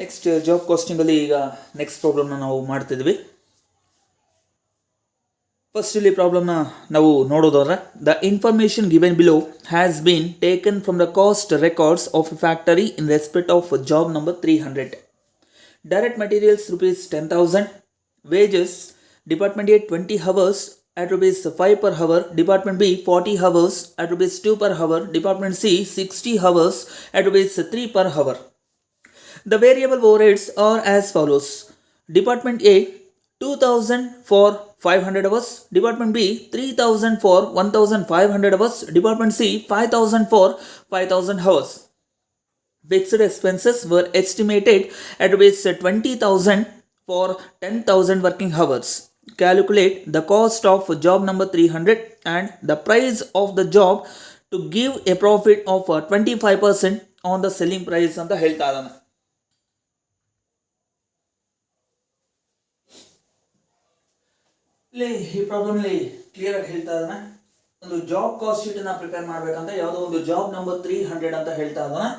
Next job ಕಾಸ್ಟಿಂಗಲ್ಲಿ ಈಗ next ಪ್ರಾಬ್ಲಮ್ನ ನಾವು ಮಾಡ್ತಿದ್ವಿ. ಫಸ್ಟ್ ಇಲ್ಲಿ ಪ್ರಾಬ್ಲಮ್ನ ನಾವು ನೋಡೋದಾದ್ರೆ, the information given below has been taken from the cost records of A factory in respect of job number 300. Direct materials rupees 10,000, wages Department A 20 hours at rupees 5 per hour, Department B 40 hours at rupees 2 per hour, Department C 60 hours at rupees 3 per hour. The variable overheads are as follows: Department A 2,000 for 500 hours, Department B 3,000 for 1,500 hours, Department C 5,000 for 5,000 hours. Fixed expenses were estimated at rupees 20,000 for 10,000 working hours. Calculate the cost of job number 300 and the price of the job to give a profit of 25% on the selling price ಅಂತ ಹೇಳ್ತಾ ಇದ್ದಾನೆ. ಇಲ್ಲಿ ಈ problem ಅಲ್ಲಿ clear ಆಗಿ ಹೇಳ್ತಾ ಇದ್ದಾನೆ, ಒಂದು ಜಾಬ್ ಕಾಸ್ಟ್ ಶೀಟ್ ಅನ್ನ ಪ್ರಿಪೇರ್ ಮಾಡ್ಬೇಕಂತ ಯಾವುದೋ ಒಂದು ಜಾಬ್ ನಂಬರ್ 300 ಅಂತ ಹೇಳ್ತಾ ಇದ್ದಾನೆ.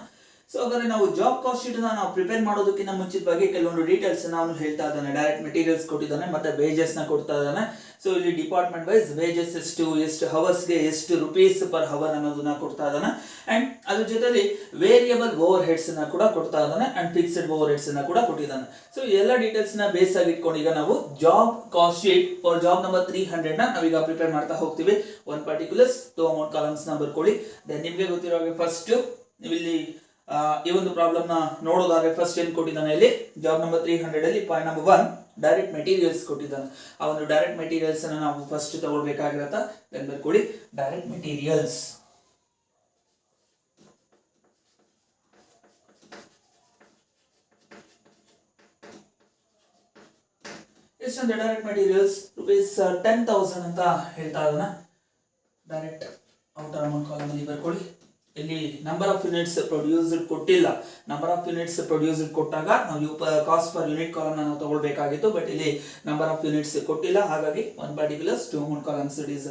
ಸೊ ಹಾಗಾದ್ರೆ ನಾವು ಜಾಬ್ ಕಾಸ್ಟ್ ಶೀಟ್ ನಾವು ಪ್ರಿಪೇರ್ ಮಾಡೋದಕ್ಕಿಂತ ಮುಂಚಿತವಾಗಿ ಕೆಲವೊಂದು ಡೀಟೇಲ್ಸ್ ಅವನು ಹೇಳ್ತಾ ಇದ್ದಾನೆ. ಡೈರೆಕ್ಟ್ ಮೆಟೀರಿಯಲ್ಸ್ ಕೊಟ್ಟಿದ್ದಾನೆ, ಮತ್ತೆ ವೇಜಸ್ ನ ಕೊಡ್ತಾ ಇದ್ದಾನೆ. ಸೊ ಇಲ್ಲಿ ಡಿಪಾರ್ಟ್ಮೆಂಟ್ ವೈಸ್ ವೇಜಸ್ ಎಷ್ಟು ಹವರ್ಸ್ಗೆ ಎಷ್ಟು ರುಪೀಸ್ ಪರ್ ಹವರ್ ಅನ್ನೋದನ್ನ ಕೊಡ್ತಾ ಇದ್ದಾನೆ. ಅಂಡ್ ಅದ್ರ ಜೊತೆಲಿ ವೇರಿಯಬಲ್ ಓವರ್ ಹೆಡ್ಸ್ ನ ಕೂಡ ಕೊಡ್ತಾ ಇದ್ದಾನೆ ಅಂಡ್ ಫಿಕ್ಸ್ಡ್ ಓವರ್ ಹೆಡ್ಸ್ ನ ಕೂಡ ಕೊಟ್ಟಿದ್ದಾನೆ. ಸೊ ಎಲ್ಲ ಡೀಟೇಲ್ಸ್ ನ ಬೇಸ್ ಆಗಿ ಇಟ್ಕೊಂಡು ಈಗ ನಾವು job cost sheet for job number 300 ನ ನಾವೀಗ ಪ್ರಿಪೇರ್ ಮಾಡ್ತಾ ಹೋಗ್ತೀವಿ. ಒನ್ ಪರ್ಟಿಕ್ಯುಲರ್ಸ್ 2 ಅಮೌಂಟ್ ಕಾಲಮ್ಸ್ ನ ಬರ್ಕೊಳ್ಳಿ. ದೆನ್ ನಿಮ್ಗೆ ಗೊತ್ತಿರೋ ಹಾಗೆ ಫಸ್ಟ್ ನೀವು ಇಲ್ಲಿ ಈ ಒಂದು ಪ್ರಾಬ್ಲಮ್ ನ ನೋಡೋದಾದ್ರೆ ಫಸ್ಟ್ ಏನ್ ಕೊಟ್ಟಿದ್ದಾನೆ, ಇಲ್ಲಿ ಜಾಬ್ ನಂಬರ್ 300 ಅಲ್ಲಿ ಪಾಯಿಂಟ್ ನಂಬರ್ 1 ಡೈರೆಕ್ಟ್ ಮೆಟೀರಿಯಲ್ಸ್ ಕೊಟ್ಟಿದ್ದಾನೆ. ಆ ಒಂದು ಡೈರೆಕ್ಟ್ ಮೆಟೀರಿಯಲ್ಸ್ ಅನ್ನ ನಾವು ಫಸ್ಟ್ ತಗೊಳ್ಬೇಕಾಗಿರತ್ತ. ದೆನ್ ಬರ್ಕೊಳ್ಳಿ ಡೈರೆಕ್ಟ್ ಮೆಟೀರಿಯಲ್ಸ್. ಎಷ್ಟಂದ್ರೆ ಡೈರೆಕ್ಟ್ ಮೆಟೀರಿಯಲ್ಸ್ rupees 10,000 ಅಂತ ಹೇಳ್ತಾ ಇದ್ದಾನೆ. ಡೈರೆಕ್ಟ್ ಔಟರ್ ಅಮೌಂಟ್ ಕಾಲಮ್ ಅಲ್ಲಿ ಬರ್ಕೊಳ್ಳಿ. ಇಲ್ಲಿ ನಂಬರ್ ಆಫ್ ಯೂನಿಟ್ಸ್ ಪ್ರೊಡ್ಯೂಸ್ಡ್ ಕೊಟ್ಟಿಲ್ಲ. ನಂಬರ್ ಆಫ್ ಯೂನಿಟ್ಸ್ ಪ್ರೊಡ್ಯೂಸ್ಡ್ ಕೊಟ್ಟಾಗ ನಾವು ಕಾಸ್ಟ್ ಪರ್ ಯೂನಿಟ್ ಕಾಲಮ್ ನಾವು ತಗೊಳ್ಬೇಕಾಗಿತ್ತು. ಬಟ್ ಇಲ್ಲಿ ನಂಬರ್ ಆಫ್ ಯೂನಿಟ್ಸ್ ಕೊಟ್ಟಿಲ್ಲ, ಹಾಗಾಗಿ one particulars 2 amount columns is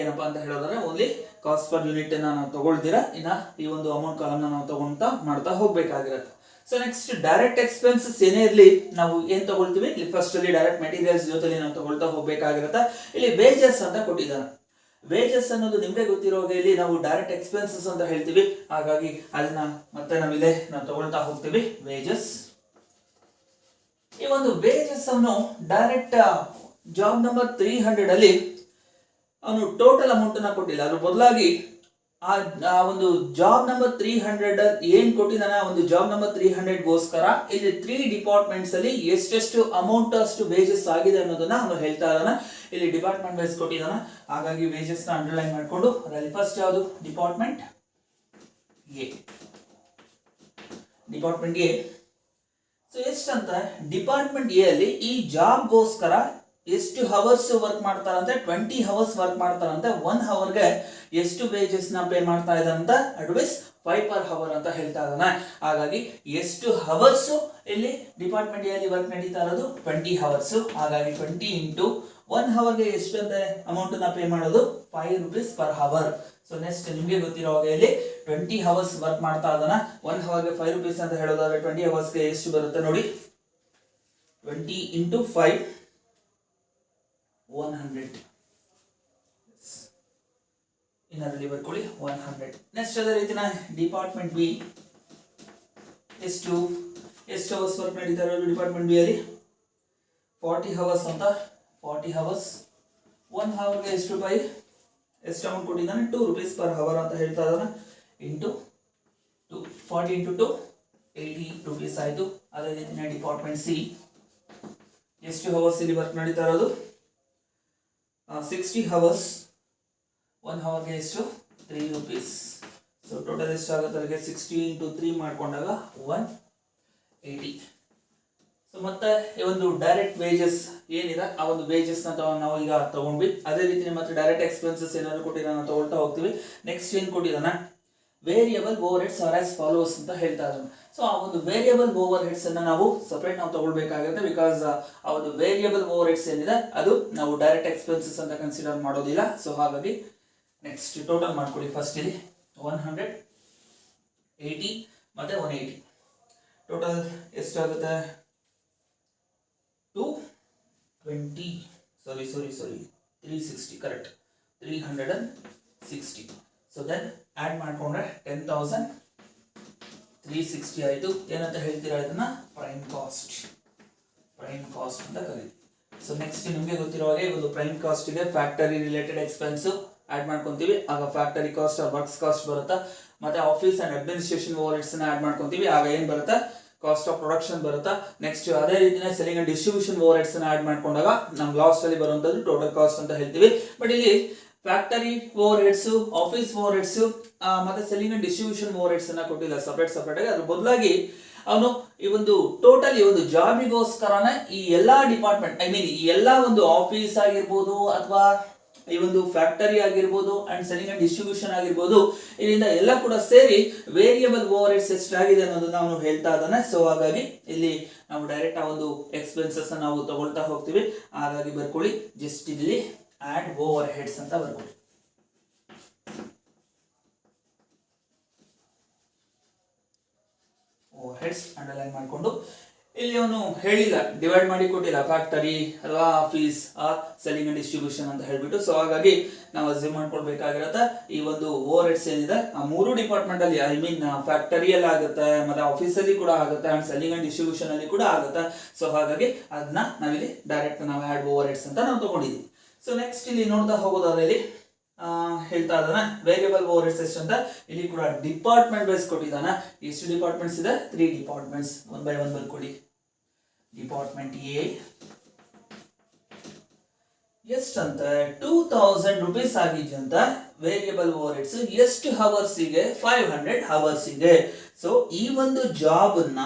ಏನಪ್ಪಾ ಅಂತ ಹೇಳೋದಾದ್ರೆ ಓನ್ಲಿ ಕಾಸ್ಟ್ ಪರ್ ಯೂನಿಟ್ ನಾವು ತಗೊಳ್ತೀರಾ. ಇನ್ನ ಈ ಒಂದು ಅಮೌಂಟ್ ಕಾಲಮ್ ನಾವು ತಗೊಂತಾ ಮಾಡ್ತಾ ಹೋಗ್ಬೇಕಾಗಿರುತ್ತೆ. ಸೊ ನೆಕ್ಸ್ಟ್ ಡೈರೆಕ್ಟ್ ಎಕ್ಸ್ಪೆನ್ಸಸ್ ಏನೇ ಇರಲಿ ನಾವು ಏನ್ ತಗೊಳ್ತೀವಿ, ಇಲ್ಲಿ ಫಸ್ಟ್ ಅಲ್ಲಿ ಡೈರೆಕ್ಟ್ ಮೆಟೀರಿಯಲ್ಸ್ ಜೊತೆಲಿ ನಾವು ತಗೊಳ್ತಾ ಹೋಗ್ಬೇಕಾಗಿರುತ್ತೆ. ಇಲ್ಲಿ ವೇಜಸ್ ಅಂತ ಕೊಟ್ಟಿದ್ದಾನೆ. ವೇಜಸ್ ಅನ್ನೋದು ನಿಮ್ಗೆ ಗೊತ್ತಿರೋ ಇಲ್ಲಿ ನಾವು ಡೈರೆಕ್ಟ್ ಎಕ್ಸ್ಪೆನ್ಸಸ್ ಅಂತ ಹೇಳ್ತೀವಿ, ಹಾಗಾಗಿ ಅದನ್ನ ಮತ್ತೆ ನಾವು ತಗೊಳ್ತಾ ಹೋಗ್ತೀವಿ ವೇಜಸ್. ಈ ಒಂದು ವೇಜಸ್ ಅನ್ನು ಡೈರೆಕ್ಟ್ ಜಾಬ್ ನಂಬರ್ 300 ಅಲ್ಲಿ ಅವನು ಟೋಟಲ್ ಅಮೌಂಟ್ ಅನ್ನ ಕೊಟ್ಟಿಲ್ಲ. ಅದ್ರ ಬದಲಾಗಿ ಆ ಒಂದು ಜಾಬ್ ನಂಬರ್ 300 ಏನ್ ಕೊಟ್ಟಿದ್ದಾನೆ, ಒಂದು ಜಾಬ್ ನಂಬರ್ 300 ಗೋಸ್ಕರ ಇಲ್ಲಿ 3 ಡಿಪಾರ್ಟ್ಮೆಂಟ್ಸ್ ಅಲ್ಲಿ ಎಷ್ಟೆಷ್ಟು ಅಮೌಂಟ್ ಅಷ್ಟು ವೇಜಸ್ ಆಗಿದೆ ಅನ್ನೋದನ್ನ ಅವನು ಹೇಳ್ತಾ ಇದ್ದಾನೆ. ಇಲ್ಲಿ ಡಿಪಾರ್ಟ್ಮೆಂಟ್ ವೈಸ್ ಕೊಟ್ಟಿದ್ದಾನೆ, ಹಾಗಾಗಿ ವೇಜಸ್ ನ ಅಂಡರ್ಲೈನ್ ಮಾಡಿಕೊಂಡು ಅದರಲ್ಲಿ ಫಸ್ಟ್ ಯಾವುದು department A. Department A so ಎಷ್ಟಂತ ಡಿಪಾರ್ಟ್ಮೆಂಟ್ ಎ ಅಲ್ಲಿ ಈ ಜಾಬ್ ಗೋಸ್ಕರ ಎಷ್ಟು ಹವರ್ಸ್ ವರ್ಕ್ ಮಾಡ್ತಾರಂತೆ, 20 ಅವರ್ಸ್ ವರ್ಕ್ ಮಾಡ್ತಾರಂತೆ. 1 ಅವರ್ಗೆ ಎಷ್ಟು ವೇಜಸ್ ನ ಪೇ ಮಾಡ್ತಾ ಇದಂತ ಅಡ್ವೈಸ್ 5 per hour ಅಂತ ಹೇಳ್ತಾ ಇದ್ದಾನೆ. ಹಾಗಾಗಿ ಎಷ್ಟು ಅವರ್ಸ್ ಇಲ್ಲಿ ಡಿಪಾರ್ಟ್ಮೆಂಟ್ ಅಲ್ಲಿ ವರ್ಕ್ ನಡೀತಾ ಇರೋದು 20 ಅವರ್ಸ್. ಹಾಗಾಗಿ 20 ಇಂಟು 1 ಅವರ್ಗೆ ಎಷ್ಟು ಅಂತ ಅಮೌಂಟ್ ನ ಪೇ ಮಾಡೋದು 5 rupees per hour. So next ನಿಮ್ಗೆ ಗೊತ್ತಿರೋ ಹಾಗೆ ಇಲ್ಲಿ 20 ಅವರ್ಸ್ ವರ್ಕ್ ಮಾಡ್ತಾ ಇದ್ದಾನ. 1 ಅವರ್ಗೆ 5 rupees ಅಂತ ಹೇಳೋದಾದ್ರೆ 20 ಅವರ್ಸ್ಗೆ ಎಷ್ಟು ಬರುತ್ತೆ ನೋಡಿ, 20 ಇಂಟು 5 100. ಇನ್ನರಲ್ಲಿ ಬರ್ಕೊಳ್ಳಿ 100. ನೆಕ್ಸ್ಟ್ ಅದೇ ರೀತಿನ ಡಿಪಾರ್ಟ್ಮೆಂಟ್ ಬಿ ಎಷ್ಟು ಅವರ್ಸ್ ವರ್ಕ್ ನಡೀತಾ ಇರೋದು ಡಿಪಾರ್ಟ್ಮೆಂಟ್ ಬಿ ಅಲ್ಲಿ 40 ಅವರ್ಸ್ ಅಂತ. 40 ಅವರ್ಸ್ 1 ಅವರ್ಗೆ ಎಷ್ಟು ರೂಪಾಯಿ ಎಷ್ಟು ಅಮೌಂಟ್ ಕೊಟ್ಟಿದ್ದಾನೆ 2 rupees per hour ಅಂತ ಹೇಳ್ತಾ ಇದ್ದಾನೆ. ಇಂಟು 40 ಇಂಟು 2 80 rupees ಆಯಿತು. ಅದೇ ರೀತಿನ ಡಿಪಾರ್ಟ್ಮೆಂಟ್ ಸಿ ಎಷ್ಟು ಅವರ್ಸ್ ಇಲ್ಲಿ ವರ್ಕ್ ನಡೀತಾ ಇರೋದು 60 ಅವರ್ಸ್. 1 ಅವರ್ಗೆ ಎಷ್ಟು 3 rupees. ಸೊ ಟೋಟಲ್ ಎಷ್ಟು ಆಗುತ್ತೆ ಅದಕ್ಕೆ 60 ಇಂಟು 3 ಮಾಡ್ಕೊಂಡಾಗ 180. ಸೊ ಮತ್ತೆ ಈ ಒಂದು ಡೈರೆಕ್ಟ್ ವೇಜಸ್ ಏನಿದೆ ಆ ಒಂದು ವೇಜಸ್ ನ ನಾವು ಈಗ ತಗೊಂಡ್ವಿ. ಅದೇ ರೀತಿ ಮತ್ತೆ ಡೈರೆಕ್ಟ್ ಎಕ್ಸ್ಪೆನ್ಸಸ್ ಏನಾದ್ರು ಕೊಟ್ಟಿದ್ದಾನೆ ನಾವು ತಗೊಳ್ತಾ ಹೋಗ್ತೀವಿ. ನೆಕ್ಸ್ಟ್ ಏನ್ ಕೊಟ್ಟಿದ್ದಾನೆ, variable overheads are as follows ಅಂತ ಹೇಳ್ತಾ ಇದ್ದಾನೆ. ಸೊ ಆ ಒಂದು ವೇರಿಯಬಲ್ ಓವರ್ ಹೆಡ್ಸ್ ಅನ್ನ ನಾವು ಸಪರೇಟ್ ನಾವು ತಗೊಳ್ಬೇಕಾಗುತ್ತೆ. ಬಿಕಾಸ್ ಆ ಒಂದು ವೇರಿಯಬಲ್ ಓವರ್ ಹೆಡ್ಸ್ ಏನಿದೆ ಅದು ನಾವು ಡೈರೆಕ್ಟ್ ಎಕ್ಸ್ಪೆನ್ಸಸ್ ಅಂತ ಕನ್ಸಿಡರ್ ಮಾಡೋದಿಲ್ಲ. ಸೊ ಹಾಗಾಗಿ ನೆಕ್ಸ್ಟ್ ಟೋಟಲ್ ಮಾಡ್ಕೊಳ್ಳಿ. ಫಸ್ಟ್ ಇಲ್ಲಿ 180 ಮತ್ತೆ 180 ಟೋಟಲ್ ಎಷ್ಟಾಗುತ್ತೆ 220 ಸಾರಿ 360 ಕರೆಕ್ಟ್ 360. ಸೊ ದೆನ್ ಆಡ್ ಮಾಡ್ಕೊಂಡ್ರೆ 10,360 ಆಯಿತು. ಏನಂತ ಹೇಳ್ತೀರಾ ಇದನ್ನ? ಪ್ರೈಮ್ ಕಾಸ್ಟ್ ಅಂತ ಕರೀತೀವಿ. ಸೊ ನೆಕ್ಸ್ಟ್ ನಿಮಗೆ ಗೊತ್ತಿರೋ ಹಾಗೆ ಒಂದು ಪ್ರೈಮ್ ಕಾಸ್ಟ್ ಗೆ ಫ್ಯಾಕ್ಟರಿ ರಿಲೇಟೆಡ್ ಎಕ್ಸ್ಪೆನ್ಸ್ ಆಡ್ ಮಾಡ್ಕೊಂತೀವಿ. ಆಗ ಫ್ಯಾಕ್ಟರಿ ಕಾಸ್ಟ್ ವರ್ಕ್ಸ್ ಕಾಸ್ಟ್ ಬರುತ್ತಾ, ಮತ್ತೆ office and administration overheads add ಮಾಡ್ಕೊಂತೀವಿ. ಆಗ ಏನ್ ಬರುತ್ತಾ? ಕಾಸ್ಟ್ ಆಫ್ ಪ್ರೊಡಕ್ಷನ್ ಬರುತ್ತಾ. ನೆಕ್ಸ್ಟ್ ಅದೇ ರೀತಿನೇ selling and distribution overheads add ಮಾಡ್ಕೊಂಡಾಗ ನಮ್ ಲಾಸ್ಟ್ ಅಲ್ಲಿ ಬರುವಂತದ್ದು ಟೋಟಲ್ ಕಾಸ್ಟ್ ಅಂತ ಹೇಳ್ತೀವಿ. ಬಟ್ ಇಲ್ಲಿ ಫ್ಯಾಕ್ಟರಿ ಓವರ್ಹೆಡ್ಸ್, ಆಫೀಸ್ ಓವರ್ಹೆಡ್ಸ್ ಮತ್ತೆ ಸೆಲ್ಲಿಂಗ್ ಅಂಡ್ ಡಿಸ್ಟ್ರಿಬ್ಯೂಷನ್ ಓವರ್ಹೆಡ್ಸ್ ಅನ್ನ ಕೊಟ್ಟಿಲ್ಲ ಸಪರೇಟ್ ಆಗಿ. ಅದ್ರ ಬದಲಾಗಿ ಅವನು ಈ ಒಂದು ಟೋಟಲ್ ಈ ಒಂದು ಜಾಬಿಗೋಸ್ಕರನೇ ಈ ಎಲ್ಲಾ ಡಿಪಾರ್ಟ್ಮೆಂಟ್ ಈ ಎಲ್ಲಾ ಒಂದು ಆಫೀಸ್ ಆಗಿರ್ಬೋದು ಅಥವಾ ಈ ಒಂದು ಫ್ಯಾಕ್ಟರಿ ಆಗಿರ್ಬೋದು ಅಂಡ್ ಸೆಲ್ಲಿಂಗ್ ಅಂಡ್ ಡಿಸ್ಟ್ರಿಬ್ಯೂಷನ್ ಆಗಿರ್ಬೋದು, ಇದರಿಂದ ಎಲ್ಲ ಕೂಡ ಸೇರಿ ವೇರಿಯಬಲ್ ಓವರ್ಹೆಡ್ಸ್ ಎಷ್ಟಾಗಿದೆ ಅನ್ನೋದನ್ನ ಅವನು ಹೇಳ್ತಾ ಇದ್ದಾನೆ. ಸೊ ಹಾಗಾಗಿ ಇಲ್ಲಿ ನಾವು ಡೈರೆಕ್ಟ್ ಆ ಒಂದು ಎಕ್ಸ್ಪೆನ್ಸಸ್ ನಾವು ತಗೊಳ್ತಾ ಹೋಗ್ತೀವಿ. ಹಾಗಾಗಿ ಬರ್ಕೊಳ್ಳಿ, ಜಸ್ಟ್ ಇಲ್ಲಿ ಆಡ್ ಓವರ್ಹೆಡ್ಸ್ ಅಂತ ಬರ್ಕೊಳ್ಳಿ. ಓವರ್ಹೆಡ್ಸ್ ಅಂಡರ್ಲೈನ್ ಮಾಡಿಕೊಂಡು ಇಲ್ಲಿ ಅವನು ಹೇಳಿಲ್ಲ, ಡಿವೈಡ್ ಮಾಡಿ ಕೊಟ್ಟಿಲ್ಲ ಫ್ಯಾಕ್ಟರಿ ಅಥವಾ ಆಫೀಸ್ ಸೆಲ್ಲಿಂಗ್ ಅಂಡ್ ಡಿಸ್ಟ್ರಿಬ್ಯೂಷನ್ ಅಂತ ಹೇಳ್ಬಿಟ್ಟು. ಸೊ ಹಾಗಾಗಿ ನಾವು ಅಸ್ಯೂಮ್ ಮಾಡ್ಕೊಳ್ಬೇಕಾಗಿರತ್ತೆ ಈ ಒಂದು ಓವರ್ಹೆಡ್ಸ್ ಏನಿದೆ ಆ ಮೂರು ಡಿಪಾರ್ಟ್ಮೆಂಟ್ ಅಲ್ಲಿ ಫ್ಯಾಕ್ಟರಿಯಲ್ಲಿ ಆಗುತ್ತೆ, ಮತ್ತೆ ಆಫೀಸಲ್ಲಿ ಕೂಡ ಆಗುತ್ತೆ ಅಂಡ್ ಸೆಲ್ಲಿಂಗ್ ಅಂಡ್ ಡಿಸ್ಟ್ರಿಬ್ಯೂಷನ್ ಅಲ್ಲಿ ಕೂಡ ಆಗುತ್ತೆ. ಸೊ ಹಾಗಾಗಿ ಅದನ್ನ ನಾವಿಲ್ಲಿ ಡೈರೆಕ್ಟ್ ನಾವು ಆಡ್ ಓವರ್ಹೆಡ್ಸ್ ಅಂತ ನಾವು ತಗೊಂಡಿದ್ದೀವಿ. ಸೊ ನೆಕ್ಸ್ಟ್ ಇಲ್ಲಿ ನೋಡ್ತಾ ಹೋಗೋದಾದ್ರೆ ಇಲ್ಲಿ ಹೇಳ್ತಾ ಇದ್ದಾನೆ ವೇರಿಯಬಲ್ ಓವರ್ಹೆಡ್ಸ್ ಎಷ್ಟು ಅಂತ. ಇಲ್ಲಿ ಕೂಡ ಡಿಪಾರ್ಟ್ಮೆಂಟ್ ವೈಸ್ ಕೊಟ್ಟಿದ್ದಾನೆ. ಎಷ್ಟು ಡಿಪಾರ್ಟ್ಮೆಂಟ್ಸ್ ಇದೆ? 3 ಡಿಪಾರ್ಟ್ಮೆಂಟ್ಸ್. 1 by 1 ಬರ್ಕೊಡಿ. ಡಿಪಾರ್ಟ್ಮೆಂಟ್ ಎ ಎಷ್ಟಂತ 2000 rupees ಆಗಿದೆ ಅಂತ ವೇರಿಯಬಲ್ ಓವರ್ಹೆಡ್ಸ್. ಎಷ್ಟು ಅವರ್ಸ್ ಗೆ? 500 hours ಗೆ. ಸೊ ಈ ಒಂದು ಜಾಬ್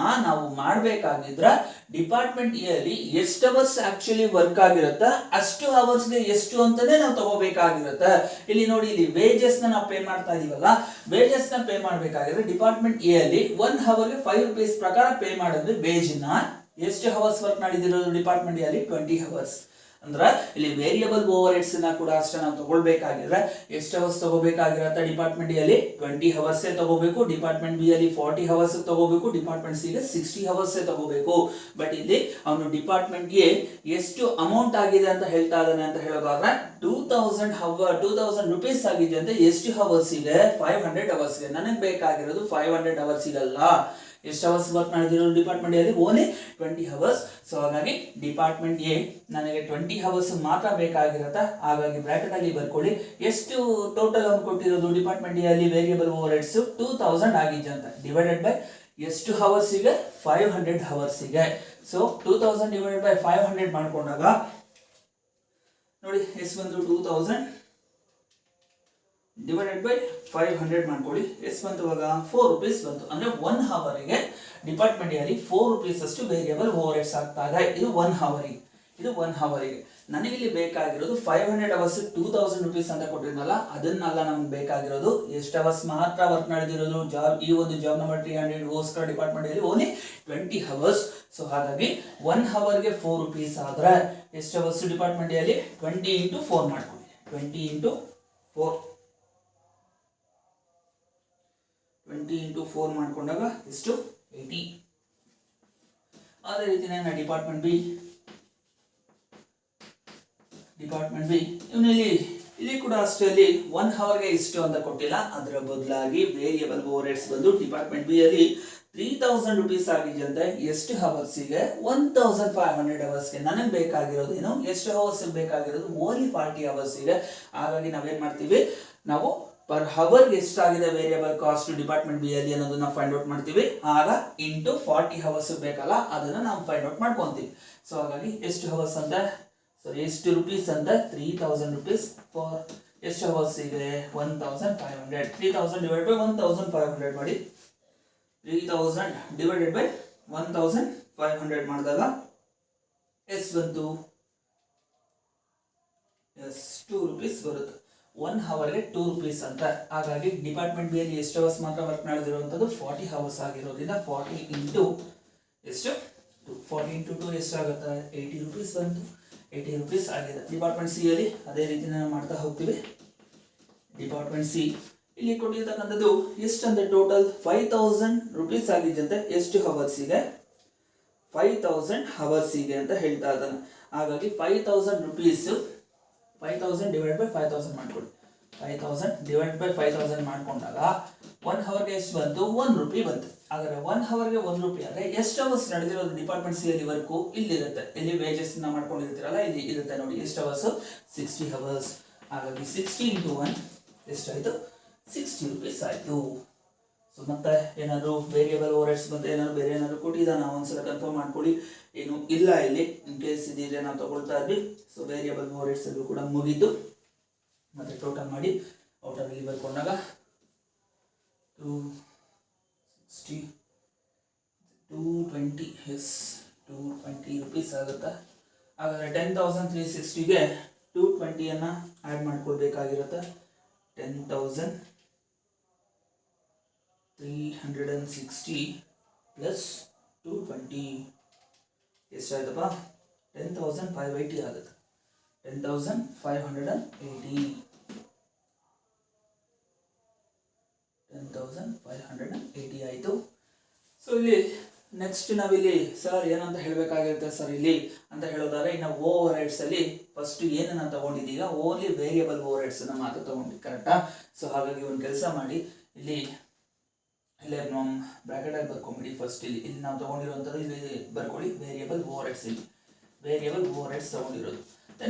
ನಾವು ಮಾಡಬೇಕಾಗಿದ್ರೆ ಡಿಪಾರ್ಟ್ಮೆಂಟ್ ಎ ಅಲ್ಲಿ ಎಷ್ಟು ಅವರ್ಸ್ ಆಕ್ಚುಲಿ ವರ್ಕ್ ಆಗಿರುತ್ತೆ ಅಷ್ಟು ಅವರ್ಸ್ ಗೆ ಎಷ್ಟು ಅಂತಾನೆ ನಾವು ತಗೋಬೇಕಾಗಿರುತ್ತೆ. ಇಲ್ಲಿ ನೋಡಿ, ಇಲ್ಲಿ ವೇಜಸ್ ನಾವು ಪೇ ಮಾಡ್ತಾ ಇದೀವಲ್ಲ, ವೇಜಸ್ ನ ಪೇ ಮಾಡಬೇಕಾಗಿದ್ರೆ ಡಿಪಾರ್ಟ್ಮೆಂಟ್ ಎ ಅಲ್ಲಿ 1 hour ಗೆ 5 rupees ಪ್ರಕಾರ ಪೇ ಮಾಡಿದ್ರೆ ವೇಜ್ ನ ಎಷ್ಟು ಅವರ್ಸ್ ವರ್ಕ್ ಮಾಡಿದಿರೋದು ಡಿಪಾರ್ಟ್ಮೆಂಟ್ ಎ ಅಲ್ಲಿ 20 hours. ಅಂದ್ರೆ ಇಲ್ಲಿ ವೇರಿಯಬಲ್ ಓವರ್ಹೆಡ್ಸ್ ನ ಕೂಡ ಅಷ್ಟೇ ನಾವು ತಗೊಳ್ಬೇಕಾಗಿದ್ರೆ ಎಷ್ಟು ಅವರ್ಸ್ ತಗೋಬೇಕಾಗಿರತ್ತೆ? ಡಿಪಾರ್ಟ್ಮೆಂಟ್ ಎ ಅಲ್ಲಿ 20 hours ತಗೋಬೇಕು, ಡಿಪಾರ್ಟ್ಮೆಂಟ್ ಬಿ ಅಲ್ಲಿ 40 hours ತಗೋಬೇಕು, ಡಿಪಾರ್ಟ್ಮೆಂಟ್ ಸಿ ಗೆ 60 hours ತಗೋಬೇಕು. ಬಟ್ ಇಲ್ಲಿ ಅವನು ಡಿಪಾರ್ಟ್ಮೆಂಟ್ ಗೆ ಎಷ್ಟು ಅಮೌಂಟ್ ಆಗಿದೆ ಅಂತ ಹೇಳ್ತಾ ಇದ್ದಾನೆ ಅಂತ ಹೇಳೋದಾದ್ರೆ 2000 rupees ಆಗಿದೆ ಅಂತ. ಎಷ್ಟು ಅವರ್ಸ್ ಇದೆ? 500 hours ಗೆ. ನನಗೆ ಬೇಕಾಗಿರೋದು 500 hours ಗಲ್ಲ. ಎಷ್ಟು ಅವರ್ಸ್ ವರ್ಕ್ ಮಾಡಿದಿರೋ ಡಿಪಾರ್ಟ್ಮೆಂಟ್ ಅಲ್ಲಿ? Only 20 hours. ಸೊ ಹಾಗಾಗಿ ಡಿಪಾರ್ಟ್ಮೆಂಟ್ ಎ ನನಗೆ 20 hours ಮಾತ್ರ ಬೇಕಾಗಿರತ್ತೆ. ಹಾಗಾಗಿ ಬ್ರಾಕೆಟ್ ಅಲ್ಲಿ ಬರ್ಕೊಳ್ಳಿ. ಎಷ್ಟು ಟೋಟಲ್ ಅವ್ನು ಕೊಟ್ಟಿರೋದು ಡಿಪಾರ್ಟ್ಮೆಂಟ್ ಎ ಅಲ್ಲಿ ವೇರಿಯಬಲ್ ಓವರ್ಹೆಡ್ಸ್ 2000 ಆಗಿದೆ ಅಂತ. ಡಿವೈಡೆಡ್ ಬೈ ಎಷ್ಟು ಅವರ್ಸ್ ಗೆ? 500 hours ಗೆ. ಸೊ 2000 ಡಿವೈಡೆಡ್ ಬೈ 500 ಮಾಡ್ಕೊಂಡಾಗ ನೋಡಿ ಎಷ್ಟು ಬಂತು? 2000 ಡಿವೈಡೆಡ್ ಬೈ 500 ಮಾಡ್ಕೊಳ್ಳಿ. ಎಷ್ಟು ಬಂತು ಇವಾಗ? 4 rupees ಬಂತು. ಅಂದ್ರೆ 1 hour ಗೆ ಡಿಪಾರ್ಟ್ಮೆಂಟ್ ಅಲ್ಲಿ 4 rupees ಅಷ್ಟು ವೇರಿಯಬಲ್ ಓವರ್ಹೆಡ್ಸ್ ಆಗ್ತಾ ಇದೆ. ಇದು 1 hour ಗೆ. ನನಗೆ ಇಲ್ಲಿ ಬೇಕಾಗಿರೋದು 500 hours 2000 rupees ಅಂತ ಕೊಟ್ಟಿದ್ನಲ್ಲ, ಅದನ್ನೆಲ್ಲ ನಮ್ಗೆ ಬೇಕಾಗಿರೋದು ಎಷ್ಟು ಅವರ್ಸ್ ಮಾತ್ರ ವರ್ಕ್ ಮಾಡಿದಿರೋದು ಜಾಬ್. ಈ ಒಂದು ಜಾಬ್ ನಂಬರ್ 300 ಗೋಸ್ಕರ ಡಿಪಾರ್ಟ್ಮೆಂಟ್ ಅಲ್ಲಿ ಓನ್ಲಿ 20 hours. ಸೊ ಹಾಗಾಗಿ 1 hour ಗೆ 4 rupees ಆದ್ರೆ ಎಷ್ಟು ಅವರ್ಸ್ ಡಿಪಾರ್ಟ್ಮೆಂಟ್ ಅಲ್ಲಿ? 20 into 4 ಮಾಡ್ಕೊಳ್ಳಿ. 20 into 4 ಮಾಡ್ಕೊಂಡಾಗ ಎಷ್ಟು? 80. ಅದೇ ರೀತಿ ನಾನು ಡಿಪಾರ್ಟ್ಮೆಂಟ್ ಬಿ ಇಲ್ಲಿ ಕೂಡ ಅಷ್ಟೇ ಅಲ್ಲಿ 1 hour ಗೆ ಇಷ್ಟು ಅಂತ ಕೊಟ್ಟಿಲ್ಲ. ಅದರ ಬದಲಾಗಿ ವೇರಿಯಬಲ್ ಓವರ್ಹೆಡ್ಸ್ ಬಂದು ಡಿಪಾರ್ಟ್ಮೆಂಟ್ ಬಿ ಅಲ್ಲಿ 3000 rupees ಆಗಿದೆ ಅಂತ. ಎಷ್ಟು ಅವರ್ಸ್ ಗೆ? 1500 hours ಗೆ. ನನಗೆ ಬೇಕಾಗಿರೋದು ಏನು? ಎಷ್ಟು ಅವರ್ಸ್ ಬೇಕಾಗಿರೋದು? ಓನ್ಲಿ 40 hours ಗೆ. ಹಾಗಾಗಿ ನಾವೇನ್ ಮಾಡ್ತೀವಿ, ನಾವು ಪರ್ ಅವರ್ ಎಷ್ಟಾಗಿದೆ ವೇರಿಯಬಲ್ ಕಾಸ್ಟ್ ಡಿಪಾರ್ಟ್ಮೆಂಟ್ ಬಿ ಅಲ್ಲಿ ಅನ್ನೋದನ್ನ ಫೈಂಡ್ ಔಟ್ ಮಾಡ್ತೀವಿ. ಆಗ ಇಂಟು 40 hours ಬೇಕಲ್ಲ, ಅದನ್ನ ನಾವು ಫೈಂಡ್ ಔಟ್ ಮಾಡ್ಕೊಂತೀವಿ. ಸೊ ಹಾಗಾಗಿ ಎಷ್ಟು ಅವರ್ಸ್ ಅಂತ ಎಷ್ಟು rupees ಅಂತ? 3000 rupees ಫಾರ್ ಎಷ್ಟು ಅವರ್ಸ್ ಇದೆ? 1500. 3000 ಡಿವೈಡ್ ಬೈ 1500 ಮಾಡಿ. 3000 ಡಿವೈಡೆಡ್ ಬೈ 1500 ಮಾಡಿದಾಗ ಎಷ್ಟು ಬಂತು? 2 rupees ಬರುತ್ತೆ. 1 hour ಗೆ 2 rupees ಅಂತ. ಹಾಗಾಗಿ ಡಿಪಾರ್ಟ್ಮೆಂಟ್ ಬಿ ಅಲ್ಲಿ ಎಷ್ಟು ಅವರ್ಸ್ ಮಾತ್ರ ವರ್ಕ್ ಮಾಡಿದಿರುವಂತದ್ದು 40 hours ಆಗಿರೋದ್ರಿಂದ 40 into ಎಷ್ಟು? 40 into 2 ಎಷ್ಟಾಗುತ್ತೆ? 80 rupees ಬಂತು. 80 rupees ಆಗಿದೆ. ಡಿಪಾರ್ಟ್ಮೆಂಟ್ ಸಿ ಅಲ್ಲಿ ಅದೇ ರೀತಿ ನಾವು ಮಾಡ್ತಾ ಹೋಗ್ತೀವಿ. ಡಿಪಾರ್ಟ್ಮೆಂಟ್ ಸಿ ಇಲ್ಲಿ ಕೊಟ್ಟಿರ್ತಕ್ಕಂಥದ್ದು ಎಷ್ಟು ಅಂದ್ರೆ ಟೋಟಲ್ 5000 rupees ಆಗಿದಂತೆ. ಎಷ್ಟು ಅವರ್ಸ್ ಇದೆ? 5000 ಹವರ್ಸಿಗೆ ಅಂತ ಹೇಳ್ತಾ ಇದ್ದಾನೆ. ಹಾಗಾಗಿ 5000 ರುಪೀಸ್ 5000 ಡಿವೈಡ್ ಬೈ 5000 ಮಾಡ್ಕೊಳ್ಳಿ. 5000 ಡಿವೈಡ್ ಬೈ 5000 ಮಾಡ್ಕೊಂಡಾಗ 1 ಅವರ್ಗೆ ಎಷ್ಟು ಬಂತು? 1 ರೂಪಿ ಬಂತು. ಹಾಗಾದ್ರೆ 1 ಅವರ್ಗೆ 1 ರೂಪಿ ಆದರೆ ಎಷ್ಟು ಅವರ್ಸ್ ನಡೆದಿರೋದು ಡಿಪಾರ್ಟ್ಮೆಂಟ್ ಸಿ ಅಲ್ಲಿ ವರ್ಕು ಇಲ್ಲಿರುತ್ತೆ. ಇಲ್ಲಿ ವೇಜಸ್ ನ ಮಾಡ್ಕೊಂಡಿರ್ತೀರಲ್ಲ ಇಲ್ಲಿ ಇರುತ್ತೆ ನೋಡಿ. ಎಷ್ಟು ಅವರ್ಸ್? 60 ಅವರ್ಸ್. ಹಾಗಾಗಿ 60 into 1 ಎಷ್ಟಾಯಿತು? 60 ರುಪೀಸ್ ಆಯಿತು. ಸೊ ಮತ್ತೆ ಏನಾದರೂ ವೇರಿಯಬಲ್ ಓವರ್ಹೆಡ್ಸ್ ಬಂದರೆ ಏನಾದ್ರು ಬೇರೆ ಏನಾದ್ರು ಕೊಟ್ಟಿದ್ದಾನೆ ಒಂದ್ಸಲ ಕನ್ಫರ್ಮ್ ಮಾಡ್ಕೊಳ್ಳಿ. ಏನು ಇಲ್ಲ ಇಲ್ಲಿ ಇನ್ ಕೇಸ್ ಇದಿದ್ರೆ ನಾವು ತಗೊಳ್ತಾ ಇದ್ವಿ. ಸೊ ವೇರಿಯಬಲ್ ಓವರ್ಹೆಡ್ಸ್ ಅಲ್ಲೂ ಕೂಡ ಮುಗೀತು. ಮತ್ತೆ ಟೋಟಲ್ ಮಾಡಿ ಔಟರಲ್ಲಿ ಬರ್ಕೊಂಡಾಗ 260 220 ಎಸ್ 220 ರುಪೀಸ್ ಆಗುತ್ತೆ. ಹಾಗಾದರೆ 10,360ಗೆ 220 ಆ್ಯಡ್ ಮಾಡ್ಕೊಳ್ಬೇಕಾಗಿರುತ್ತೆ. 10,360 ಪ್ಲಸ್ 220 ಎಷ್ಟಾಯ್ತಪ್ಪ? 10,580 ಆಗುತ್ತೆ. 10,580 10,580 ಆಯಿತು. ಸೊ ಇಲ್ಲಿ ನೆಕ್ಸ್ಟ್ ನಾವಿಲ್ಲಿ ಸರ್ ಏನಂತ ಹೇಳಬೇಕಾಗಿರುತ್ತೆ ಸರ್ ಇಲ್ಲಿ ಅಂತ ಹೇಳೋದಾದ್ರೆ, ಇನ್ನು ಓವರ್ ಹೆಡ್ಸ್ ಅಲ್ಲಿ ಫಸ್ಟ್ ಏನನ್ನ ತಗೊಂಡಿದ್ದೀಗ ಓನ್ಲಿ ವೇರಿಯಬಲ್ ಓವರ್ ಹೆಡ್ಸ್ ಮಾತ್ರ ತಗೊಂಡು ಕರೆಕ್ಟಾ. ಸೊ ಹಾಗಾಗಿ ಒಂದು ಕೆಲಸ ಮಾಡಿ, ಇಲ್ಲೇ ಬ್ರಾಕೆಟ್ ಆಗಿ ಬರ್ಕೊಂಬಿಡಿ. ಫಸ್ಟ್ ಇಲ್ಲಿ ನಾವು ತಗೊಂಡಿರುವಂಥದ್ದು ಇಲ್ಲಿ ಬರ್ಕೊಳ್ಳಿ ವೇರಿಯಬಲ್ ಓವರ್ ಹೆಡ್ಸ್. ಇಲ್ಲಿ ವೇರಿಯಬಲ್ ಓವರ್ ಹೆಡ್ಸ್ ತಗೊಂಡಿರೋದು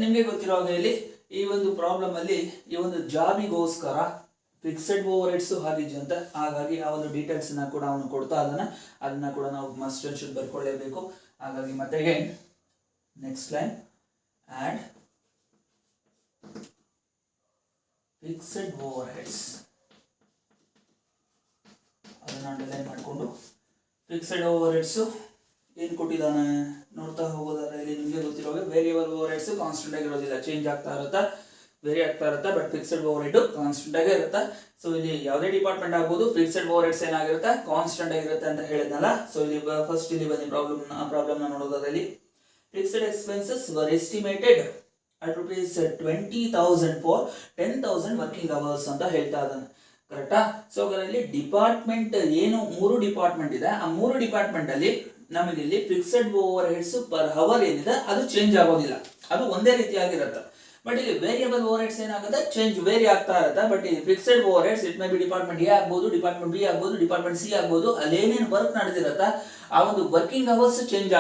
ನಿಮಗೆ ಗೊತ್ತಿರೋ ಹಾಗೆ ಇಲ್ಲಿ ಈ ಒಂದು ಪ್ರಾಬ್ಲಮ್ ಅಲ್ಲಿ ಈ ಒಂದು ಜಾಬಿಗೋಸ್ಕರ ಫಿಕ್ಸೆಡ್ ಓವರ್ ಹೆಡ್ಸ್ ಹಾಗಿದ್ದು ಅಂತ, ಹಾಗಾಗಿ ಆ ಒಂದು ಡೀಟೇಲ್ಸ್ ಕೂಡ ಅವನು ಕೊಡ್ತಾ ಇದ್ದಾನೆ. ಅದನ್ನ ಕೂಡ ನಾವು ಮಸ್ಟ್ ಅಂಡ್ ಶುಡ್ ಬರ್ಕೊಳ್ಳೇಬೇಕು. ಹಾಗಾಗಿ ಮತ್ತೆ next line add fixed overheads ಅದನ್ನ ಅಂಡರ್ಲೈನ್ ಮಾಡಿಕೊಂಡು ಫಿಕ್ಸೆಡ್ ಓವರ್ ಹೆಡ್ಸ್ ಏನು ಕೊಟ್ಟಿದ್ದಾನೆ ನೋಡ್ತಾ ಹೋಗೋದಾದ್ರೆ ಇಲ್ಲಿ ನಿಮಗೆ ಗೊತ್ತಿರೋ ವೇರಿಯಬಲ್ ಓವರ್ ಹೆಡ್ಸ್ ಕಾನ್ಸ್ಟೆಂಟ್ ಆಗಿರೋದಿಲ್ಲ, ಚೇಂಜ್ ಆಗ್ತಾ ಇರುತ್ತೆ, ವೇರಿ ಆಗ್ತಾ ಇರುತ್ತೆ. But fixed overhead constant ಆಗೇ ಇರುತ್ತೆ. ಸೊ ಇಲ್ಲಿ ಯಾವುದೇ ಡಿಪಾರ್ಟ್ಮೆಂಟ್ ಆಗ್ಬೋದು, ಫಿಕ್ಸೆಡ್ ಓವರ್ ಹೆಡ್ಸ್ ಏನಾಗಿರುತ್ತೆ ಕಾನ್ಸ್ಟೆಂಟ್ ಆಗಿರುತ್ತೆ ಅಂತ ಹೇಳಿದ್ನಲ್ಲ. ಸೊ ಇಲ್ಲಿ ಫಸ್ಟ್ ಇಲ್ಲಿ ಬನ್ನಿ ಪ್ರಾಬ್ಲಮ್ ನೋಡೋದಾದ್ರೆ ಇಲ್ಲಿ fixed expenses var estimated at rupees 20,000 for 10,000 working hours ಅಂತ ಹೇಳ್ತಾ ಇದ್ದಾನೆ ಕರೆಕ್ಟಾ. ಸೊ ಅದರಲ್ಲಿ ಡಿಪಾರ್ಟ್ಮೆಂಟ್ ಏನು 3 ಡಿಪಾರ್ಟ್ಮೆಂಟ್ ಇದೆ, ಆ 3 ಡಿಪಾರ್ಟ್ಮೆಂಟ್ ಅಲ್ಲಿ ನಮಗೆ ಇಲ್ಲಿ fixed overheads per hour ಏನಿದೆ ಅದು ಚೇಂಜ್ ಆಗೋದಿಲ್ಲ, ಅದು ಒಂದೇ ರೀತಿಯಾಗಿರುತ್ತೆ. ಬಟ್ ಇಲ್ಲಿ ವೇರಿಯಬಲ್ ಓವರ್ ಹೆಡ್ಸ್ ಏನಾಗುತ್ತೆ ಚೇಂಜ್ ವೇರಿ ಆಗ್ತಾ ಇರುತ್ತೆ. ಬಟ್ ಈ fixed overheads it may be department A ಆಗ್ಬೋದು, ಡಿಪಾರ್ಟ್ಮೆಂಟ್ ಬಿ ಆಗ್ಬೋದು, ಡಿಪಾರ್ಟ್ಮೆಂಟ್ ಸಿ ಆಗ್ಬೋದು, ಅಲ್ಲಿ ಏನೇನು ವರ್ಕ್ ನಡೆದಿರುತ್ತೆ ಆ ಒಂದು ವರ್ಕಿಂಗ್ ಅವರ್ಸ್ ಚೇಂಜ್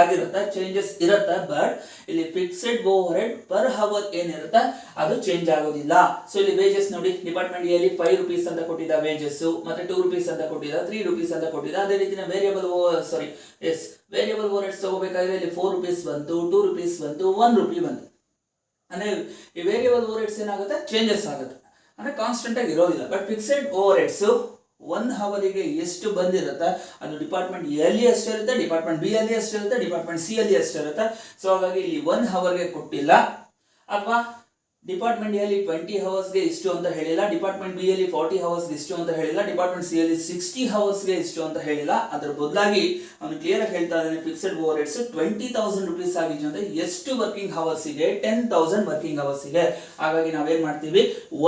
ಆಗಿರುತ್ತೆ, ಚೇಂಜಸ್ ಇರುತ್ತೆ. ಬಟ್ ಇಲ್ಲಿ fixed overhead per hour ಏನಿರುತ್ತೆ ಅದು ಚೇಂಜ್ ಆಗೋದಿಲ್ಲ. ಸೊ ಇಲ್ಲಿ ವೇಜಸ್ ನೋಡಿ, ಡಿಪಾರ್ಟ್ಮೆಂಟ್ ಎ ಅಲ್ಲಿ 5 ರೂಪೀಸ್ ಅಂತ ಕೊಟ್ಟಿದ್ದ ವೇಜಸ್, ಮತ್ತೆ 2 ರೂಪೀಸ್ ಅಂತ ಕೊಟ್ಟಿದ್ದ, 3 ರೂಪೀಸ್ ಅಂತ ಕೊಟ್ಟಿದ್ದ. ಅದೇ ರೀತಿ ವೇರಿಯಬಲ್ ಓವರ್ ಹೆಡ್ಸ್ ತಗೋಬೇಕಾದ್ರೆ ಇಲ್ಲಿ 4 ರೂಪೀಸ್ ಬಂತು, 2 ರೂಪೀಸ್ ಬಂತು, 1 ರೂಪಿ ಬಂತು. ಅಂದ್ರೆ ಈ ವೇರಿಯಬಲ್ ಓವರ್ ಹೆಡ್ಸ್ ಏನಾಗುತ್ತೆ ಚೇಂಜಸ್ ಆಗುತ್ತೆ, ಅಂದ್ರೆ ಕಾನ್ಸ್ಟೆಂಟ್ ಆಗಿ ಇರೋದಿಲ್ಲ. ಬಟ್ ಫಿಕ್ಸೆಡ್ ಓವರ್ ಹೆಡ್ಸ್ 1 ಅವರಿಗೆ ಎಷ್ಟು ಬಂದಿರುತ್ತೆ ಅದು ಡಿಪಾರ್ಟ್ಮೆಂಟ್ ಎ ಅಲ್ಲಿ ಅಷ್ಟೇ ಇರುತ್ತೆ, ಡಿಪಾರ್ಟ್ಮೆಂಟ್ ಬಿ ಅಲ್ಲಿ ಅಷ್ಟೇ ಇರುತ್ತೆ, ಡಿಪಾರ್ಟ್ಮೆಂಟ್ ಸಿ ಅಲ್ಲಿ ಅಷ್ಟೇ ಇರುತ್ತೆ. ಸೊ ಹಾಗಾಗಿ ಇಲ್ಲಿ 1 ಅವರ್ಗೆ ಕೊಟ್ಟಿಲ್ಲ, ಅಥವಾ ಡಿಪಾರ್ಟ್ಮೆಂಟ್ ಎ ಅಲ್ಲಿ 20 ಅವರ್ಸ್ಗೆ ಇಷ್ಟು ಅಂತ ಹೇಳಿಲ್ಲ, ಡಿಪಾರ್ಟ್ಮೆಂಟ್ ಬಿ ಅಲ್ಲಿ 40 ಅವರ್ಸ್ಗೆ ಇಷ್ಟು ಅಂತ ಹೇಳಿಲ್ಲ, ಡಿಪಾರ್ಟ್ಮೆಂಟ್ ಸಿ ಅಲ್ಲಿ 60 ಅವರ್ಸ್ಗೆ ಇಷ್ಟು ಅಂತ ಹೇಳಿಲ್ಲ. ಅದರ ಬದಲಾಗಿ ಅವನು ಕ್ಲಿಯರ್ ಆಗಿ ಹೇಳ್ತಾ ಇದ್ದಾನೆ ಫಿಕ್ಸೆಡ್ ಓವರ್ ಹೆಡ್ಸ್ 20,000 ರೂಪೀಸ್ ಆಗಿದ್ದು ಅಂತ ಎಷ್ಟು ವರ್ಕಿಂಗ್ ಅವರ್ಸ್ ಇದೆ 10,000 ವರ್ಕಿಂಗ್ ಅವರ್ಸ್ ಇದೆ. ಹಾಗಾಗಿ ನಾವೇನ್ ಮಾಡ್ತೀವಿ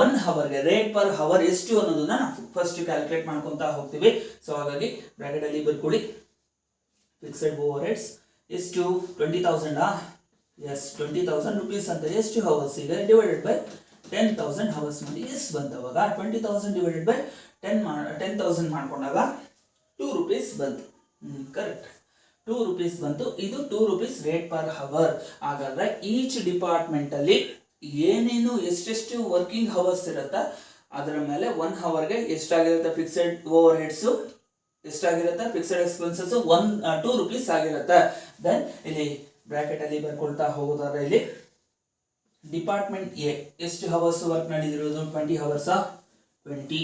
1 ಅವರ್ಗೆ ರೇಟ್ ಪರ್ ಅವರ್ ಎಷ್ಟು ಅನ್ನೋದನ್ನ ನಾವು ಫಸ್ಟ್ ಕ್ಯಾಲ್ಕುಲೇಟ್ ಮಾಡ್ಕೊಂತಾ ಹೋಗ್ತೀವಿ. ಸೊ ಹಾಗಾಗಿ ಬ್ರಾಕೆಟ್ ಅಲ್ಲಿ ಬರ್ಕೊಳ್ಳಿ ಫಿಕ್ಸೆಡ್ ಓವರ್ ಹೆಡ್ಸ್ ಎಷ್ಟು 20,000 ಎಸ್ 20,000 ರೂಪೀಸ್ ಅಂತ ಎಷ್ಟು ಅವರ್ಸ್ ಇದೆ ಡಿವೈಡೆಡ್ ಬೈ 10,000 ಅವರ್ಸ್ ಮಾಡಿ ಎಷ್ಟು ಬಂತು. ಅವಾಗ 20,000 ಡಿವೈಡೆಡ್ ಬೈ 10,000 ಮಾಡ್ಕೊಂಡಾಗ 2 ರೂಪೀಸ್ ಬಂತು. ಕರೆಕ್ಟ್ 2 ರೂಪೀಸ್ ಬಂತು. ಇದು 2 ರೂಪೀಸ್ ರೇಟ್ ಪರ್ ಅವರ್. ಹಾಗಾದ್ರೆ ಈಚ್ ಡಿಪಾರ್ಟ್ಮೆಂಟ್ ಅಲ್ಲಿ ಏನೇನು ಎಷ್ಟೆಷ್ಟು ವರ್ಕಿಂಗ್ ಅವರ್ಸ್ ಇರುತ್ತೆ ಅದರ ಮೇಲೆ 1 ಅವರ್ಗೆ ಎಷ್ಟಾಗಿರುತ್ತೆ ಫಿಕ್ಸೆಡ್ ಓವರ್ ಹೆಡ್ಸ್ ಎಷ್ಟಾಗಿರುತ್ತೆ, ಫಿಕ್ಸೆಡ್ ಎಕ್ಸ್ಪೆನ್ಸಸ್ 2 ರೂಪೀಸ್ ಆಗಿರುತ್ತೆ. ದೆನ್ ಇಲ್ಲಿ ಬ್ರಾಕೆಟ್ ಅಲ್ಲಿ ಬರ್ಕೊಳ್ತಾ ಹೋಗೋದಾದ್ರೆ ಇಲ್ಲಿ ಡಿಪಾರ್ಟ್ಮೆಂಟ್ ಎ ಎಷ್ಟು ಅವರ್ಸ್ ವರ್ಕ್ ನಡೆದಿರೋದು 20 ಅವರ್ಸ್ 20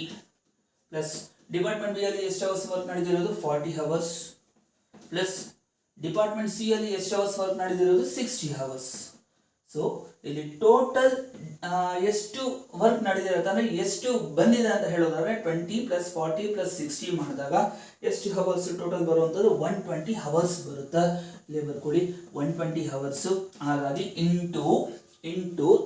ಪ್ಲಸ್ ಡಿಪಾರ್ಟ್ಮೆಂಟ್ ಬಿ ಅಲ್ಲಿ ಎಷ್ಟು ಅವರ್ಸ್ ವರ್ಕ್ ನಡೆದಿರೋದು 40 ಅವರ್ಸ್ ಪ್ಲಸ್ ಡಿಪಾರ್ಟ್ಮೆಂಟ್ ಸಿ ಅಲ್ಲಿ ಎಷ್ಟು ಅವರ್ಸ್ ವರ್ಕ್ ನಡೆದಿರೋದು 60 ಅವರ್ಸ್. ಸೊ ಇಲ್ಲಿ ಟೋಟಲ್ ಎಷ್ಟು ವರ್ಕ್ ನಡೆದಿರುತ್ತೆ ಅಂದ್ರೆ ಎಷ್ಟು ಬಂದಿದೆ ಅಂತ ಹೇಳೋದಾದ್ರೆ 20 ಪ್ಲಸ್ 40 ಪ್ಲಸ್ 60 ಮಾಡಿದಾಗ ಎಷ್ಟು ಅವರ್ಸ್ ಟೋಟಲ್ ಬರುವಂಥದ್ದು 120 ಅವರ್ಸ್ ಬರುತ್ತೆ. ಇಲ್ಲಿ ಬರ್ಕೊಳ್ಳಿ 120 ಅವರ್ಸ್. ಹಾಗಾಗಿ ಇಂಟು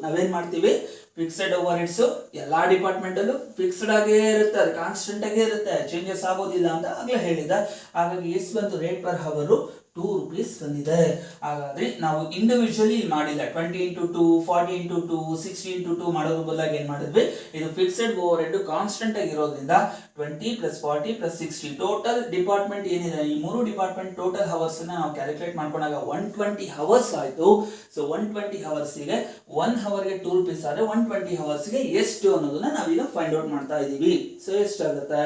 ನಾವೇನ್ ಮಾಡ್ತೀವಿ ಫಿಕ್ಸೆಡ್ ಓವರ್ ಹೆಡ್ಸ್ ಎಲ್ಲಾ ಡಿಪಾರ್ಟ್ಮೆಂಟ್ ಅಲ್ಲೂ ಫಿಕ್ಸ್ಡ್ ಆಗೇ ಇರುತ್ತೆ, ಅದು ಕಾನ್ಸ್ಟೆಂಟ್ ಆಗೇ ಇರುತ್ತೆ, ಚೇಂಜಸ್ ಆಗೋದಿಲ್ಲ ಅಂತ ಆಗ್ಲೇ ಹೇಳಿದ. ಹಾಗಾಗಿ ಎಷ್ಟು ಬಂತು ರೇಟ್ ಪರ್ ಹವರ್ 2 rupees ಬಂದಿದೆ. ಹಾಗಾದ್ರೆ ನಾವು ಇಂಡಿವಿಜುವಲಿ ಮಾಡಿಲ್ಲ, 20 into 2, 40 into 2, 60 into 2 ಮಾಡೋದ್ರ ಬದಲಾಗಿ ಏನ್ ಮಾಡಿದ್ವಿ, ಇದು ಫಿಕ್ಸೆಡ್ ಓವರ್ ಹೆಡ್ ಕಾನ್ಸ್ಟೆಂಟ್ ಆಗಿರೋದ್ರಿಂದ 20 plus 40 plus 60 ಟೋಟಲ್ ಡಿಪಾರ್ಟ್ಮೆಂಟ್ ಏನಿದೆ ಈ ಮೂರು ಡಿಪಾರ್ಟ್ಮೆಂಟ್ ಟೋಟಲ್ ಅವರ್ಸ್ ನಾವು ಕ್ಯಾಲ್ಕುಲೇಟ್ ಮಾಡ್ಕೊಂಡಾಗ 120 hours ಆಯ್ತು. ಸೊ 120 hours ಗೆ 1 hour ಗೆ 2 rupees ಆದ್ರೆ 120 hours ಗೆ ಎಷ್ಟು ಅನ್ನೋದನ್ನ ನಾವೀಗ ಫೈಂಡ್ ಔಟ್ ಮಾಡ್ತಾ ಇದೀವಿ. ಸೊ ಎಷ್ಟಾಗುತ್ತೆ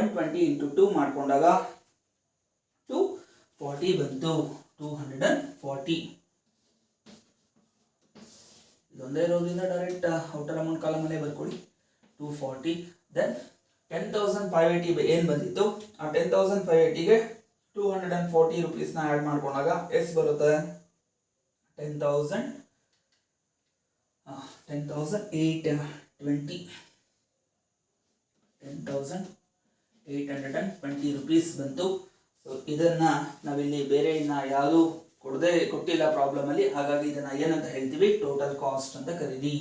120 into 2 ಮಾಡ್ಕೊಂಡಾಗ 240 ಬಂತು, 240. ಇದೊಂದೇ ಇರೋದ್ರಿಂದ ಡೈರೆಕ್ಟ್ ಔಟರ್ ಅಮೌಂಟ್ ಕಾಲಮ್ ಅಲ್ಲೇ ಬರ್ಕೊಳ್ಳಿ 240. ದೆನ್ 10,580 ಏನ್ ಬಂದಿತ್ತು, ಆ 10,580 ಗೆ 240 rupees ನ ಆಡ್ ಮಾಡ್ಕೊಂಡಾಗ ಎಷ್ಟು ಬರುತ್ತೆ, 10,820 10,820 rupees ಬಂತು. ಸೊ ಇದನ್ನ ನಾವಿಲ್ಲಿ ಬೇರೆ ಇನ್ನ ಯಾವುದು ಕೊಟ್ಟಿಲ್ಲ ಪ್ರಾಬ್ಲಮ್ ಅಲ್ಲಿ, ಹಾಗಾಗಿ ಇದನ್ನ ಏನಂತ ಹೇಳ್ತೀವಿ, ಟೋಟಲ್ ಕಾಸ್ಟ್ ಅಂತ ಕರೀರಿ,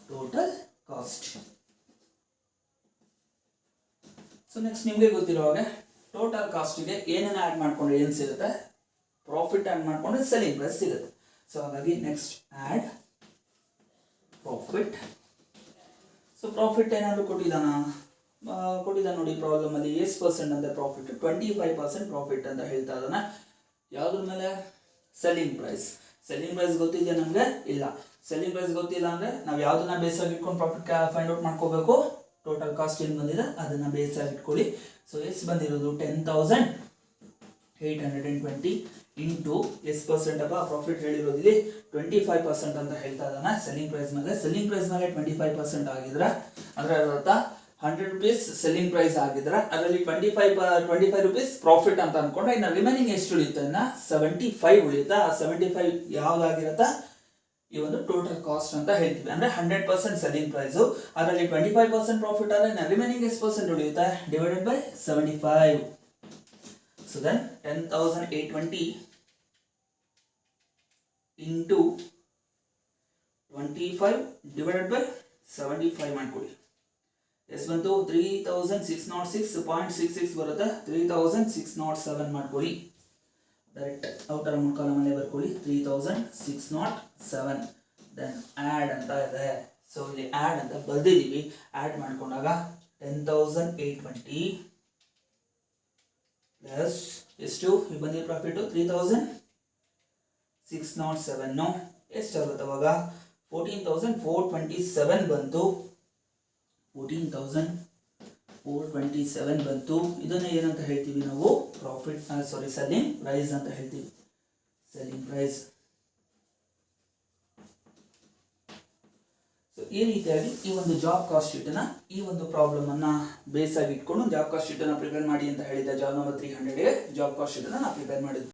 ಟೋಟಲ್ ಕಾಸ್ಟ್. ಸೊ ನೆಕ್ಸ್ಟ್ ನಿಮ್ಗೆ ಗೊತ್ತಿರೋ ಹಾಗೆ ಟೋಟಲ್ ಕಾಸ್ಟ್ ಗೆ ಏನನ್ನ ಆಡ್ ಮಾಡ್ಕೊಂಡ್ರೆ ಏನ್ ಸಿಗುತ್ತೆ, ಪ್ರಾಫಿಟ್ ಆಡ್ ಮಾಡ್ಕೊಂಡ್ರೆ ಸೆಲ್ಲಿಂಗ್ ಪ್ರೈಸ್ ಸಿಗುತ್ತೆ. ಸೊ ಹಾಗಾಗಿ next add profit. So profit ಏನಾದ್ರು ಕೊಟ್ಟಿದ್ದಾನ ನೋಡಿ ಪ್ರಾಬ್ಲಮ್ ಅಲ್ಲಿ ಎಷ್ಟು ಪರ್ಸೆಂಟ್ ಅಂತ ಪ್ರಾಫಿಟ್, 25% ಪ್ರಾಫಿಟ್ ಅಂತ ಹೇಳ್ತಾ ಇದ್ದಾನೆ. ಯಾವ್ದ್ರ ಮೇಲೆ, ಸೆಲ್ಲಿಂಗ್ ಪ್ರೈಸ್. ಸೆಲ್ಲಿಂಗ್ ಪ್ರೈಸ್ ಗೊತ್ತಿದೆಯಾ ನಮ್ಗೆ, ಇಲ್ಲ. ಸೆಲ್ಲಿಂಗ್ ಪ್ರೈಸ್ ಗೊತ್ತಿಲ್ಲ ಅಂದ್ರೆ ನಾವು ಯಾವ್ದನ್ನ ಬೇಸ್ ಆಗಿ ಇಟ್ಕೊಂಡು ಪ್ರಾಫಿಟ್ ಫೈಂಡ್ ಔಟ್ ಮಾಡ್ಕೋಬೇಕು, ಟೋಟಲ್ ಕಾಸ್ಟ್ ಏನು ಬಂದಿದೆ ಅದನ್ನ ಬೇಸ್ ಆಗಿ ಇಟ್ಕೊಳ್ಳಿ. ಸೊ ಎಷ್ಟು ಬಂದಿರೋದು 10,820 ಇಂಟು ಎಷ್ಟು ಪರ್ಸೆಂಟ್ ಅಪ್ಪ ಪ್ರಾಫಿಟ್ ಹೇಳಿರೋದು ಇಲ್ಲಿ 25% ಅಂತ ಹೇಳ್ತಾ ಇದ್ದಾನೆ ಸೆಲ್ಲಿಂಗ್ ಪ್ರೈಸ್ ಮೇಲೆ. ಸೆಲ್ಲಿಂಗ್ ಪ್ರೈಸ್ ಮೇಲೆ 25% ಆಗಿದ್ರೆ ಅಂದ್ರೆ ಅರ್ಥ 100 rupees ಸೆಲ್ಲಿಂಗ್ ಪ್ರೈಸ್ ಆಗಿದ್ರೆ ಅದರಲ್ಲಿ 25 rupees ಪ್ರಾಫಿಟ್ ಅಂತ ಅನ್ಕೊಂಡ್ರೆ ಇನ್ನು ರಿಮೈನಿಂಗ್ ಎಷ್ಟು ಉಳಿಯುತ್ತೆ, 75 ಉಳಿಯುತ್ತಾ. 75 ಯಾವ್ದಾಗಿರುತ್ತಾ, ಈ ಒಂದು ಟೋಟಲ್ ಕಾಸ್ಟ್ ಅಂತ ಹೇಳ್ತೀವಿ. ಅಂದ್ರೆ 100% ಸೆಲ್ಲಿಂಗ್ ಪ್ರೈಸ್, ಅದರಲ್ಲಿ 25% ಪ್ರಾಫಿಟ್ ಆದ್ರೆ ರಿಮೈನಿಂಗ್ ಎಷ್ಟು ಪರ್ಸೆಂಟ್ ಉಳಿಯುತ್ತೆ, divided by 75. So then 10,820 into 25 divided by 75 ಮಾಡ್ಕೊಳ್ಳಿ. ಎಷ್ಟು ಬಂತು, 3,606.66 ಬರುತ್ತೆ, 3,607 ಮಾಡ್ಕೊಳ್ಳಿ. ಡೈರೆಕ್ಟ್ ಔಟರ್ ಅಮೌಂಟ್ ಕಾಲಮ್ ಅಲ್ಲೇ ಬರ್ಕೊಳ್ಳಿ 3,607. ದೆನ್ ಆಡ್ ಅಂತ ಇದೆ. ಸೊ ಇಲ್ಲಿ ಆಡ್ ಅಂತ ಬರ್ದಿದ್ದೀವಿ. ಆಡ್ ಮಾಡ್ಕೊಂಡಾಗ 10,820 ಪ್ಲಸ್ ಎಷ್ಟು ಇಲ್ಲಿ ಬಂದಿರೋ ಪ್ರಾಫಿಟ್ 3,607 ಎಷ್ಟಾಗುತ್ತೆ ಅವಾಗ 14,427 ಬಂತು. 14,427 ಬಂತು. ಇದನ್ನ ಏನಂತ ಹೇಳ್ತೀವಿ ನಾವು, ಪ್ರಾಫಿಟ್ ಸೆಲ್ಲಿಂಗ್ ಪ್ರೈಸ್ ಅಂತ ಹೇಳ್ತೀವಿ, ಸೆಲ್ಲಿಂಗ್ ಪ್ರೈಸ್. ಸೊ ಈ ರೀತಿಯಾಗಿ ಈ ಒಂದು ಜಾಬ್ ಕಾಸ್ಟ್ ಶೀಟ್ ನ ಈ ಒಂದು ಪ್ರಾಬ್ಲಮ್ ಅನ್ನ ಬೇಸ್ ಆಗಿ ಇಟ್ಕೊಂಡು ಜಾಬ್ ಕಾಸ್ಟ್ ಶೀಟ್ ಅನ್ನ ಪ್ರಿಪೇರ್ ಮಾಡಿ ಅಂತ ಹೇಳಿದ್ದೆ. ಜಾಬ್ ನಂಬರ್ 300 ಗೆ ಜಾಬ್ ಕಾಸ್ಟ್ ಶೀಟ್ ಅನ್ನ ನಾವು ಪ್ರಿಪೇರ್ ಮಾಡಿದ್ವಿ.